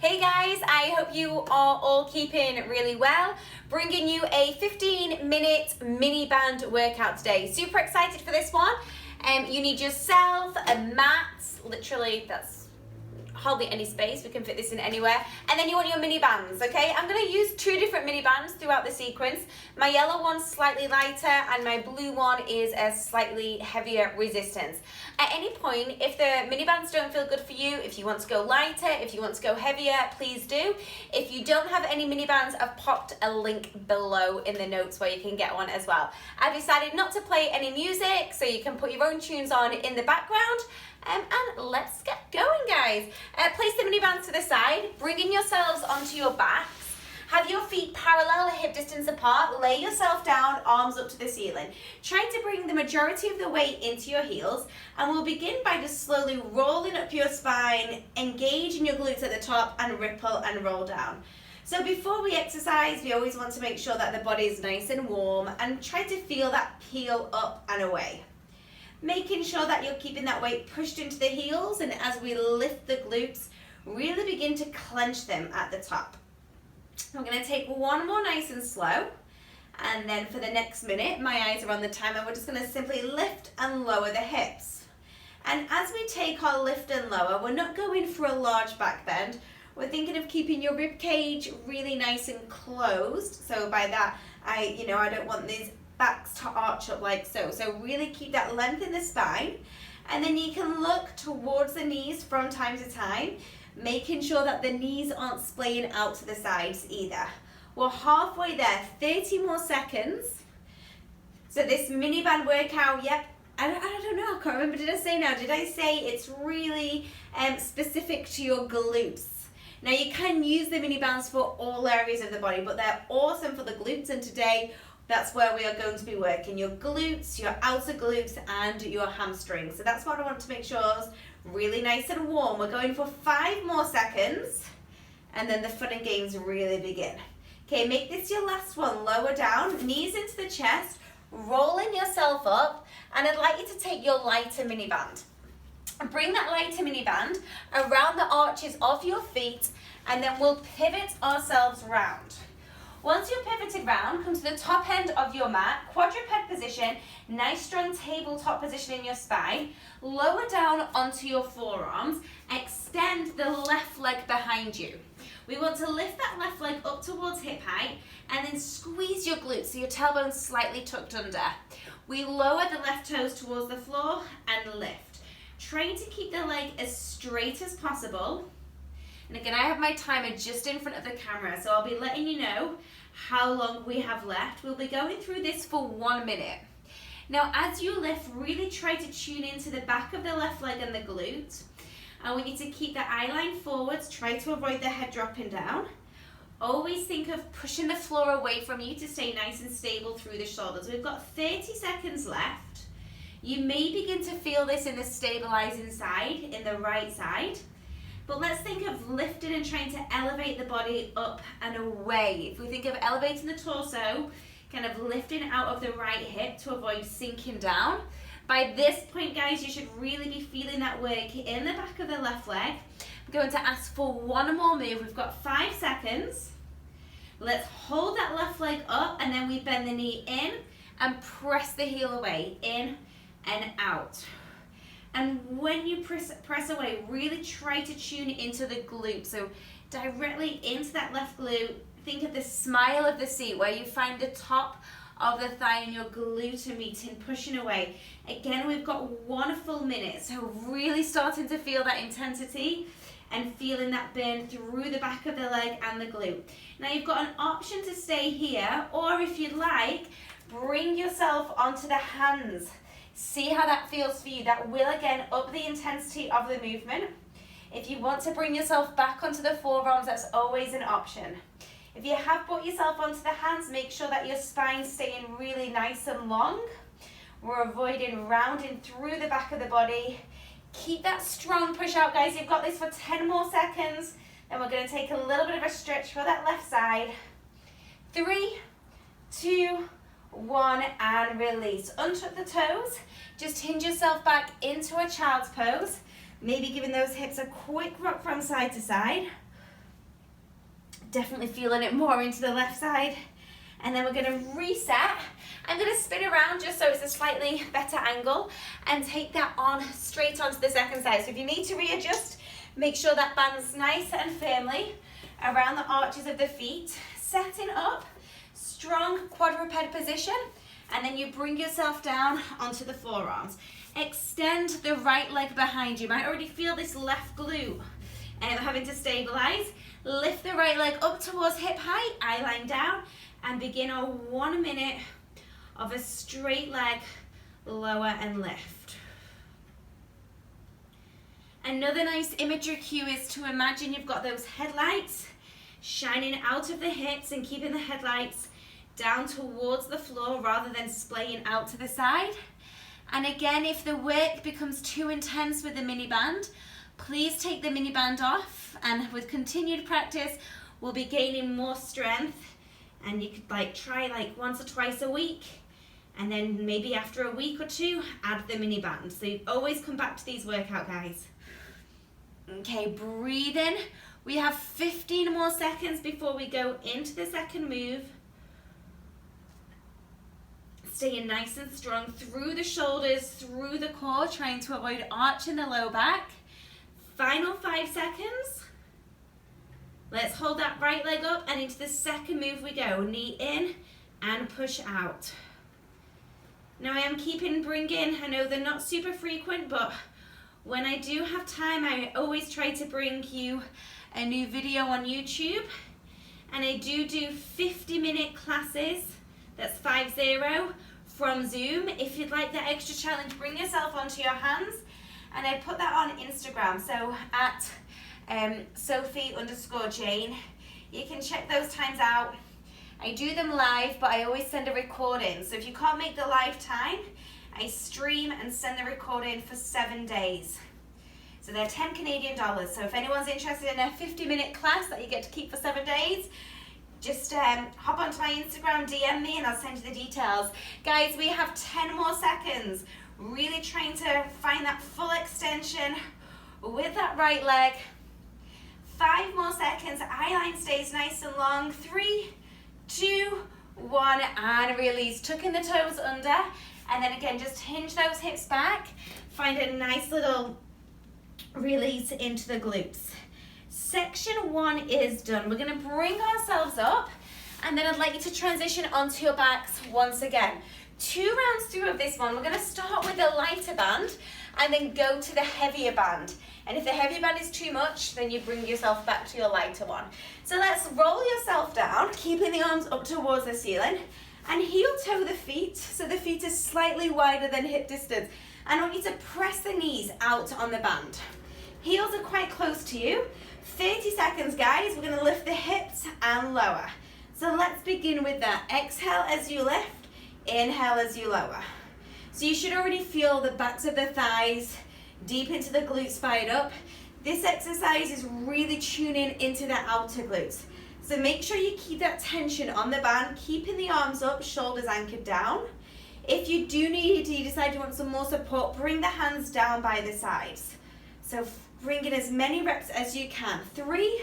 Hey guys, I hope you are all keeping really well. Bringing you a 15-minute mini band workout today. Super excited for this one. You need yourself, a mat, literally that's hardly any space, we can fit this in anywhere, and then you want your mini bands, okay? I'm going to use two different mini bands throughout the sequence. My yellow one's slightly lighter and my blue one is a slightly heavier resistance. At any point, if the mini bands don't feel good for you, if you want to go lighter, if you want to go heavier, please do. If you don't have any mini bands, I've popped a link below in the notes where you can get one as well. I've decided not to play any music, so you can put your own tunes on in the background. And let's get going, guys. Place the mini bands to the side, bringing yourselves onto your backs. Have your feet parallel, hip distance apart. Lay yourself down, arms up to the ceiling. Try to bring the majority of the weight into your heels, and we'll begin by just slowly rolling up your spine, engaging your glutes at the top, and ripple and roll down. So before we exercise, we always want to make sure that the body is nice and warm, and try to feel that peel up and away. Making sure that you're keeping that weight pushed into the heels, and as we lift the glutes, really begin to clench them at the top. I'm going to take one more nice and slow, and then for the next minute, my eyes are on the timer, we're just going to simply lift and lower the hips. And as we take our lift and lower, we're not going for a large back bend. We're thinking of keeping your rib cage really nice and closed. So by that, I don't want these backs to arch up like so. So really keep that length in the spine, and then you can look towards the knees from time to time, making sure that the knees aren't splaying out to the sides either. We're halfway there, 30 more seconds. So this mini band workout, yep, I don't know, I can't remember, did I say now? Did I say it's really specific to your glutes? Now you can use the mini bands for all areas of the body, but they're awesome for the glutes, and today that's where we are going to be working your glutes, your outer glutes, and your hamstrings. So that's what I want to make sure is really nice and warm. We're going for 5 more seconds, and then the fun and games really begin. Okay, make this your last one. Lower down, knees into the chest, rolling yourself up, and I'd like you to take your lighter mini band. Bring that lighter mini band around the arches of your feet, and then we'll pivot ourselves round. Once you're pivoted round, come to the top end of your mat, quadruped position, nice strong tabletop position in your spine, lower down onto your forearms, extend the left leg behind you. We want to lift that left leg up towards hip height, and then squeeze your glutes so your tailbone's slightly tucked under. We lower the left toes towards the floor and lift. Trying to keep the leg as straight as possible. And again, I have my timer just in front of the camera, so I'll be letting you know how long we have left. We'll be going through this for 1 minute. Now, as you lift, really try to tune into the back of the left leg and the glute. I want you to keep the eye line forwards, try to avoid the head dropping down. Always think of pushing the floor away from you to stay nice and stable through the shoulders. We've got 30 seconds left. You may begin to feel this in the stabilizing side, in the right side. But let's think of lifting and trying to elevate the body up and away. If we think of elevating the torso, kind of lifting out of the right hip to avoid sinking down. By this point, guys, you should really be feeling that work in the back of the left leg. I'm going to ask for one more move. We've got 5 seconds. Let's hold that left leg up, and then we bend the knee in and press the heel away, in and out. And when you press away, really try to tune into the glute. So directly into that left glute. Think of the smile of the seat where you find the top of the thigh and your glute are meeting, pushing away. Again, we've got 1 full minute. So really starting to feel that intensity and feeling that burn through the back of the leg and the glute. Now you've got an option to stay here, or if you'd like, bring yourself onto the hands. See how that feels for you. That will again up the intensity of the movement. If you want to bring yourself back onto the forearms, that's always an option. If you have brought yourself onto the hands, make sure that your spine's staying really nice and long. We're avoiding rounding through the back of the body. Keep that strong push out, guys. You've got this for 10 more seconds. Then we're going to take a little bit of a stretch for that left side. 3, 2, 1, and release. Untuck the toes. Just hinge yourself back into a child's pose. Maybe giving those hips a quick rock from side to side. Definitely feeling it more into the left side. And then we're gonna reset. I'm gonna spin around just so it's a slightly better angle and take that on straight onto the second side. So if you need to readjust, make sure that band's nice and firmly around the arches of the feet. Setting up, strong quadruped position, and then you bring yourself down onto the forearms. Extend the right leg behind you. You might already feel this left glute having to stabilize. Lift the right leg up towards hip height, eye line down, and begin a 1 minute of a straight leg, lower and lift. Another nice imagery cue is to imagine you've got those headlights shining out of the hips and keeping the headlights down towards the floor rather than splaying out to the side. And again, if the work becomes too intense with the mini band, please take the mini band off, and with continued practice, we'll be gaining more strength. And you could try once or twice a week, and then maybe after a week or two, add the mini band. So you always come back to these workout, guys. Okay, breathe in. We have 15 more seconds before we go into the second move. Staying nice and strong through the shoulders, through the core, trying to avoid arching the low back. Final 5 seconds. Let's hold that right leg up, and into the second move we go. Knee in and push out. Now I am bringing, I know they're not super frequent, but when I do have time, I always try to bring you a new video on YouTube. And I do 50-minute classes, that's 50, from Zoom. If you'd like that extra challenge, bring yourself onto your hands. And I put that on Instagram, so at Sofie_Jayne. You can check those times out. I do them live, but I always send a recording. So if you can't make the live time, I stream and send the recording for 7 days. So they're 10 Canadian dollars. So if anyone's interested in a 50-minute class that you get to keep for 7 days, just hop onto my Instagram, DM me, and I'll send you the details. Guys, we have 10 more seconds. Really trying to find that full extension with that right leg. 5 more seconds. Eye line stays nice and long. 3, 2, 1, and release. Tucking the toes under, and then again, just hinge those hips back. Find a nice little release into the glutes. Section 1 is done. We're gonna bring ourselves up, and then I'd like you to transition onto your backs once again. 2 rounds through of this one. We're gonna start with the lighter band, and then go to the heavier band. And if the heavy band is too much, then you bring yourself back to your lighter one. So let's roll yourself down, keeping the arms up towards the ceiling, and heel toe the feet, so the feet are slightly wider than hip distance. And I want you to press the knees out on the band. Heels are quite close to you. 30 seconds, guys. We're gonna lift the hips and lower. So let's begin with that. Exhale as you lift, inhale as you lower. So you should already feel the backs of the thighs, deep into the glutes fired up. This exercise is really tuning into the outer glutes. So make sure you keep that tension on the band, keeping the arms up, shoulders anchored down. If you decide you want some more support, bring the hands down by the sides. So bring in as many reps as you can. 3,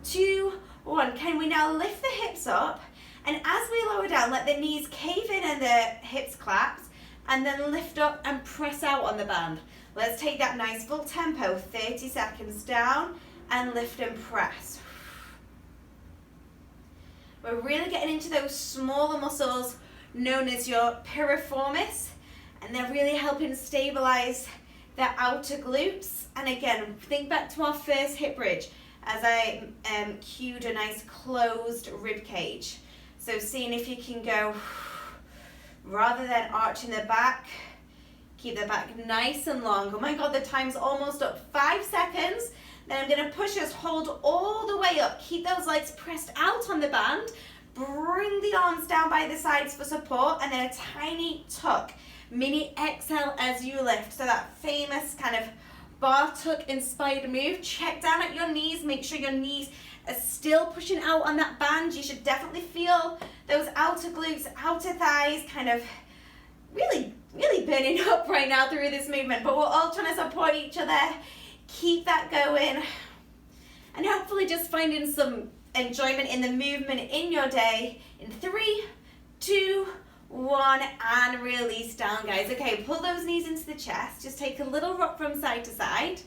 2, 1. Can we now lift the hips up? And as we lower down, let the knees cave in and the hips collapse, and then lift up and press out on the band. Let's take that nice full tempo, 30 seconds down, and lift and press. We're really getting into those smaller muscles known as your piriformis, and they're really helping stabilize the outer glutes. And again, think back to our first hip bridge as I cued a nice closed rib cage. So seeing if you can go, rather than arching the back, keep the back nice and long. Oh my God, the time's almost up. 5 seconds. Then I'm gonna push us, hold all the way up. Keep those legs pressed out on the band. Bring the arms down by the sides for support, and then a tiny tuck. Mini exhale as you lift. So that famous kind of bar tuck inspired move. Check down at your knees. Make sure your knees are still pushing out on that band. You should definitely feel those outer glutes, outer thighs kind of really burning up right now through this movement. But we're all trying to support each other. Keep that going. And hopefully just finding some enjoyment in the movement in your day. In 3, 2, 1, and release down, guys. Okay, pull those knees into the chest. Just take a little rock from side to side,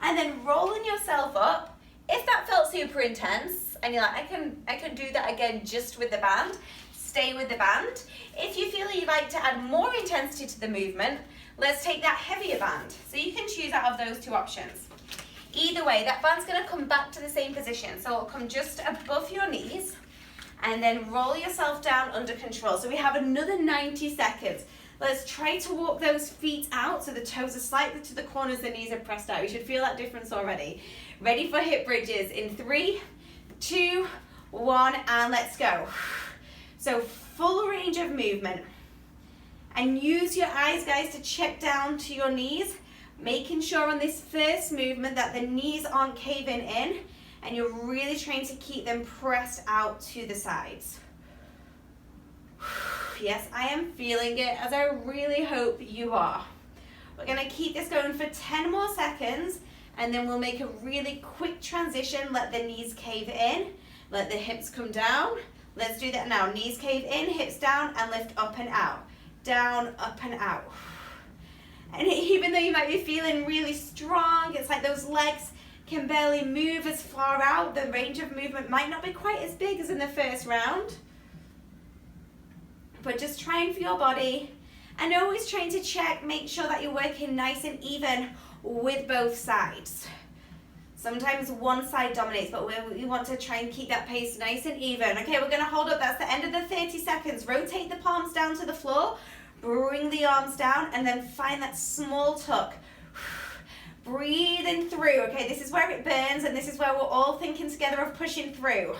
and then rolling yourself up. If that felt super intense, and you're like, I can do that again just with the band, stay with the band. If you feel you'd like to add more intensity to the movement, let's take that heavier band. So you can choose out of those two options. Either way, that band's gonna come back to the same position. So it'll come just above your knees, and then roll yourself down under control. So we have another 90 seconds. Let's try to walk those feet out so the toes are slightly to the corners, the knees are pressed out. You should feel that difference already. Ready for hip bridges in 3, 2, 1, and let's go. So full range of movement. And use your eyes, guys, to check down to your knees, making sure on this first movement that the knees aren't caving in, and you're really trying to keep them pressed out to the sides. Yes, I am feeling it, as I really hope you are. We're gonna keep this going for 10 more seconds, and then we'll make a really quick transition. Let the knees cave in, let the hips come down. Let's do that now. Knees cave in, hips down, and lift up and out. Down, up and out. And even though you might be feeling really strong, it's like those legs can barely move as far out. The range of movement might not be quite as big as in the first round. But just trying for your body, and always trying to check, make sure that you're working nice and even with both sides. Sometimes one side dominates, but we want to try and keep that pace nice and even. Okay, we're gonna hold up, that's the end of the 30 seconds. Rotate the palms down to the floor, bring the arms down, and then find that small tuck. Breathing through, okay, this is where it burns, and this is where we're all thinking together of pushing through.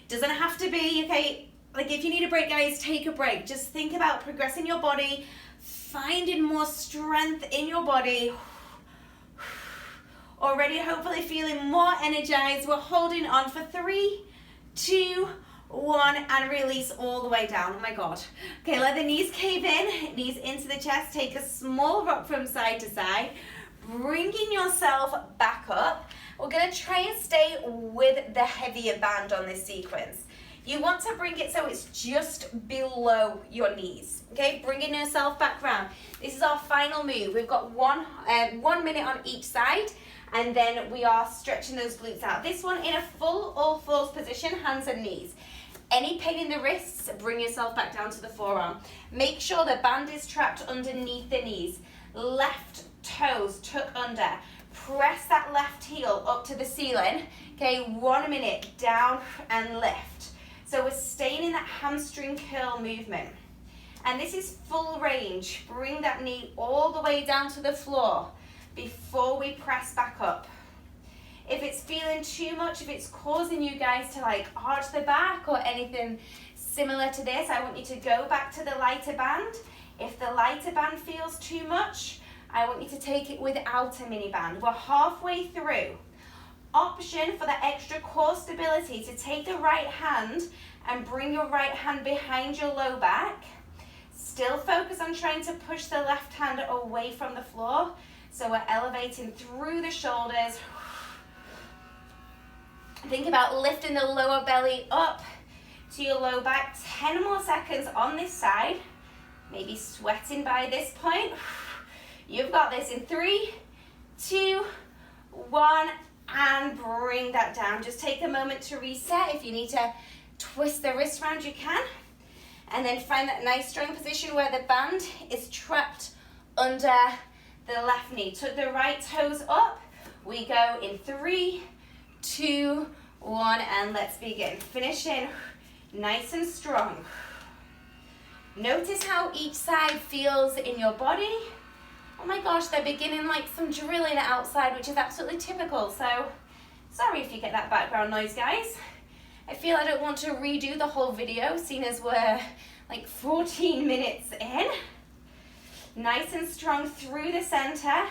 Doesn't have to be, okay, like if you need a break, guys, take a break. Just think about progressing your body, finding more strength in your body. Already hopefully feeling more energized. We're holding on for 3, 2, 1, and release all the way down. Oh my God. Okay, let the knees cave in, knees into the chest. Take a small rock from side to side, bringing yourself back up. We're gonna try and stay with the heavier band on this sequence. You want to bring it so it's just below your knees, okay? Bringing yourself back round. This is our final move. We've got 1 minute on each side, and then we are stretching those glutes out. This one in a full all fours position, hands and knees. Any pain in the wrists, bring yourself back down to the forearm. Make sure the band is trapped underneath the knees. Left toes tuck under. Press that left heel up to the ceiling. Okay, 1 minute, down and lift. So we're staying in that hamstring curl movement. And this is full range. Bring that knee all the way down to the floor before we press back up. If it's feeling too much, if it's causing you guys to like arch the back or anything similar to this, I want you to go back to the lighter band. If the lighter band feels too much, I want you to take it without a mini band. We're halfway through. Option for that extra core stability to take the right hand and bring your right hand behind your low back. Still focus on trying to push the left hand away from the floor. So we're elevating through the shoulders. Think about lifting the lower belly up to your low back. 10 more seconds on this side. Maybe sweating by this point. You've got this in 3, 2, 1, and bring that down. Just take a moment to reset. If you need to twist the wrist around, you can. And then find that nice strong position where the band is trapped under the left knee. Tuck the right toes up. We go in 3, 2, 1, and let's begin. Finishing nice and strong. Notice how each side feels in your body. Oh my gosh, they're beginning like some drilling outside, which is absolutely typical. So sorry if you get that background noise, guys. I feel I don't want to redo the whole video, seeing as we're like 14 minutes in. Nice and strong through the center.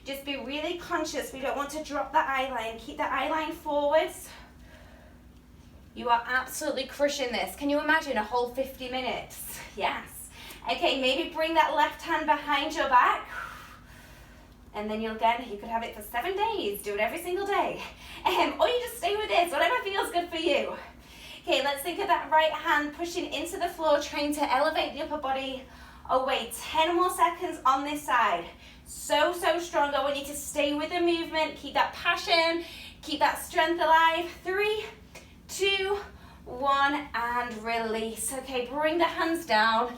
Just be really conscious. We don't want to drop the eye line. Keep the eye line forwards. You are absolutely crushing this. Can you imagine a whole 50 minutes? Yes. Okay, maybe bring that left hand behind your back. And then you could have it for 7 days. Do it every single day. Or you just stay with this, whatever feels good for you. Okay, let's think of that right hand pushing into the floor, trying to elevate the upper body away. 10 more seconds on this side. So strong. I want you to stay with the movement. Keep that passion. Keep that strength alive. 3, 2, 1, and release. Okay, bring the hands down.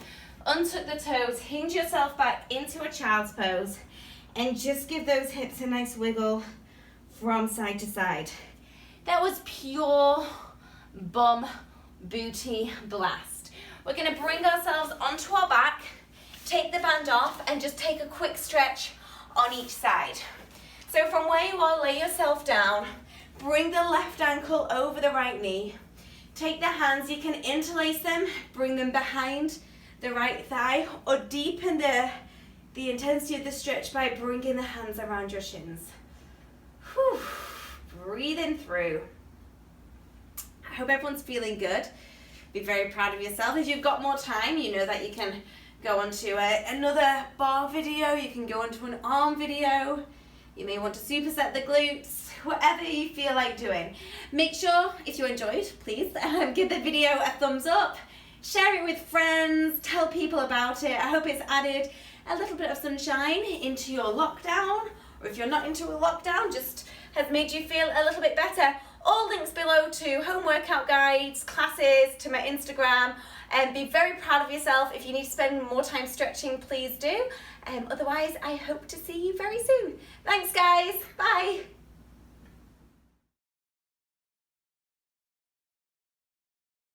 Untuck the toes. Hinge yourself back into a child's pose. And just give those hips a nice wiggle from side to side. That was pure bum booty blast. We're going to bring ourselves onto our back, take the band off, and just take a quick stretch on each side. So from where you are, lay yourself down, bring the left ankle over the right knee, take the hands, you can interlace them, bring them behind the right thigh, or deepen the intensity of the stretch by bringing the hands around your shins. Whew. Breathing through. I hope everyone's feeling good. Be very proud of yourself. If you've got more time, you know that you can go onto another bar video, you can go onto an arm video, you may want to superset the glutes, whatever you feel like doing. Make sure, if you enjoyed, please give the video a thumbs up, share it with friends, tell people about it. I hope it's added a little bit of sunshine into your lockdown, or if you're not into a lockdown, just has made you feel a little bit better. All links below to home workout guides, classes, to my Instagram, and be very proud of yourself. If you need to spend more time stretching, please do. Otherwise, I hope to see you very soon. Thanks, guys. Bye.